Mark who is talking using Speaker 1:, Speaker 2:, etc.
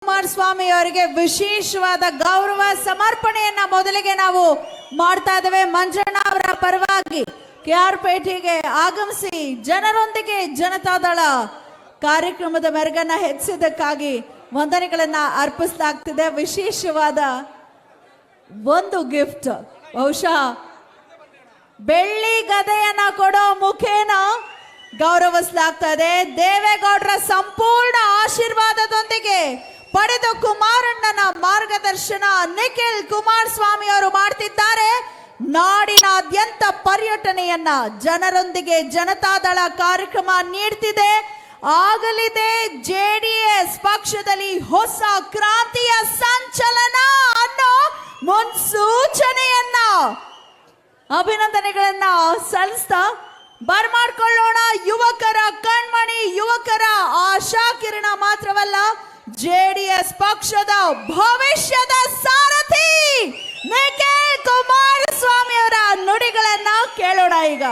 Speaker 1: ಕುಮಾರಸ್ವಾಮಿ ಅವರಿಗೆ ವಿಶೇಷವಾದ ಗೌರವ ಸಮರ್ಪಣೆಯನ್ನ ಮೊದಲಿಗೆ ನಾವು ಮಾಡ್ತಾ ಇದ್ದೇವೆ. ಮಂಜಣ್ಣ ಅವರ ಪರವಾಗಿ ಕೆಆರ್ ಪೇಟೆಗೆ ಆಗಮಿಸಿ ಜನರೊಂದಿಗೆ ಜನತಾದಳ ಕಾರ್ಯಕ್ರಮದ ಮೆರುಗನ್ನ ಹೆಚ್ಚಿದ್ದಕ್ಕಾಗಿ ವಂದನೆಗಳನ್ನ ಅರ್ಪಿಸಲಾಗ್ತಿದೆ. ವಿಶೇಷವಾದ ಒಂದು ಗಿಫ್ಟ್, ಬಹುಶಃ ಬೆಳ್ಳಿ ಗದೆಯನ್ನ ಕೊಡೋ ಮುಖೇನ ಗೌರವಿಸಲಾಗ್ತಾ ಇದೆ. ದೇವೇಗೌಡರ ಸಂಪೂರ್ಣ ಆಶೀರ್ವಾದದೊಂದಿಗೆ ಪಡೆದು ಕುಮಾರಣ್ಣನ ಮಾರ್ಗದರ್ಶನ ನಿಖಿಲ್ ಕುಮಾರಸ್ವಾಮಿ ಅವರು ಮಾಡ್ತಿದ್ದಾರೆ. ನಾಡಿನಾದ್ಯಂತ ಪರ್ಯಟನೆಯನ್ನ ಜನರೊಂದಿಗೆ ಜನತಾದಳ ಕಾರ್ಯಕ್ರಮ ನೀಡ್ತಿದೆ. ಆಗಲಿದೆ ಜೆಡಿಎಸ್ ಪಕ್ಷದಲ್ಲಿ ಹೊಸ ಕ್ರಾಂತಿಯ ಸಂಚಲನ ಅನ್ನೋ ಮುನ್ಸೂಚನೆಯನ್ನ ಅಭಿನಂದನೆಗಳನ್ನ ಸಲ್ಲಿಸ್ತಾ ಬರ್ಮಾಡ್ಕೊಳ್ಳೋಣ. ಯುವಕರ ಕಣ್ಮಣಿ, ಯುವಕರ ಆಶಾ ಕಿರಣ ಮಾತ್ರವಲ್ಲ, ಜೆಡಿಎಸ್ ಪಕ್ಷದ ಭವಿಷ್ಯದ ಸಾರಥಿ ನಿಖಿಲ್ ಕುಮಾರಸ್ವಾಮಿ ಅವರ ನುಡಿಗಳನ್ನ ಕೇಳೋಣ ಈಗ.